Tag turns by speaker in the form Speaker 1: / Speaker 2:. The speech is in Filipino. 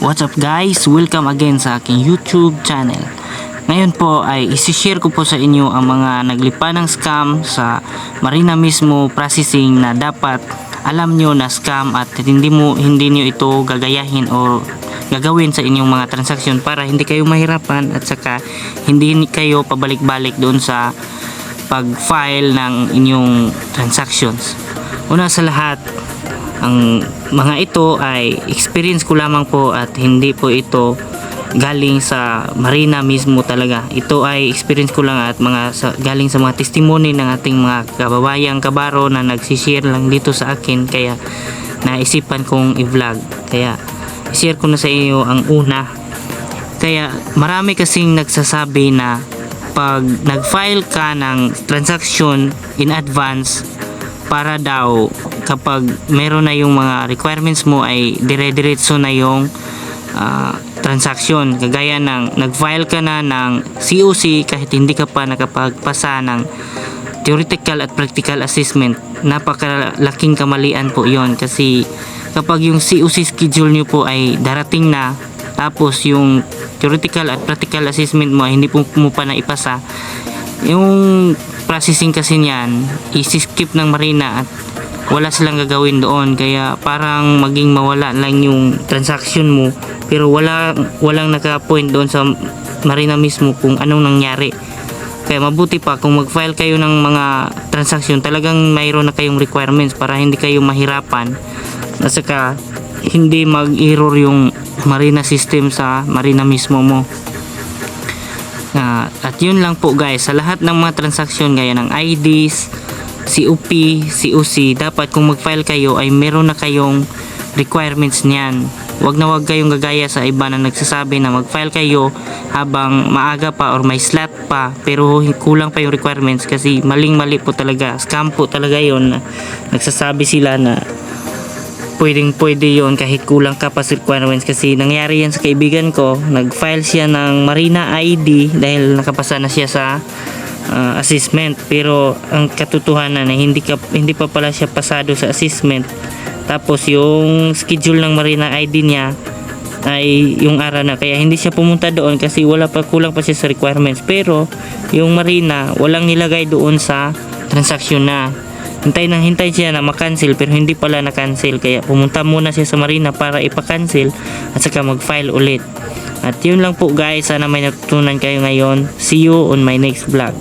Speaker 1: What's up guys? Welcome again sa aking YouTube channel. Ngayon po ay isi-share ko po sa inyo ang mga naglipa ng scam sa Marina mismo processing na dapat alam nyo na scam at hindi nyo ito gagayahin o gagawin sa inyong mga transaksyon para hindi kayo mahirapan at saka hindi kayo pabalik-balik doon sa pag-file ng inyong transactions. Una sa lahat, ang mga ito ay experience ko lamang po at hindi po ito galing sa Marina mismo talaga. Ito ay experience ko lang at galing sa mga testimony ng ating mga kababayang kabaro na nagsishare lang dito sa akin, kaya naisipan kong i-vlog. Kaya i-share ko na sa iyo ang una. Kaya marami kasing nagsasabi na pag nag-file ka ng transaction in advance, para daw kapag meron na yung mga requirements mo ay dire-diretso na yung transaction. Kagaya ng nag-file ka na ng COC kahit hindi ka pa nakapagpasa ng theoretical at practical assessment, napakalaking kamalian po yon. Kasi kapag yung COC schedule nyo po ay darating na, tapos yung theoretical at practical assessment mo ay hindi mo pa naipasa, yung processing kasi niyan isi-skip ng Marina at wala silang gagawin doon. Kaya parang maging mawala lang yung transaction mo, pero walang naka-point doon sa Marina mismo kung anong nangyari. Kaya mabuti pa kung mag-file kayo ng mga transaction, talagang mayroon na kayong requirements para hindi kayo mahirapan at saka hindi mag-error yung Marina system sa Marina mismo mo. At yun lang po guys, sa lahat ng mga transaksyon gaya ng IDs, COP, COC, dapat kung mag-file kayo ay meron na kayong requirements niyan. Wag kayong gagaya sa iba na nagsasabi na mag-file kayo habang maaga pa or may slot pa pero kulang pa yung requirements, kasi maling-mali po talaga, scam po talaga yon. Nagsasabi sila na pwede yon kahit kulang ka pa sa requirements. Kasi nangyari yan sa kaibigan ko, nag-file siya ng Marina ID dahil nakapasa na siya sa assessment, pero ang katotohanan na hindi pa pala siya pasado sa assessment. Tapos yung schedule ng Marina ID niya ay yung araw na, kaya hindi siya pumunta doon kasi kulang pa siya sa requirements. Pero yung Marina walang nilagay doon sa transaction na. Hintay siya na makancel pero hindi pala na-cancel, kaya pumunta muna siya sa Marina para ipa-cancel at saka mag-file ulit. At yun lang po guys, sana may natutunan kayo ngayon. See you on my next vlog.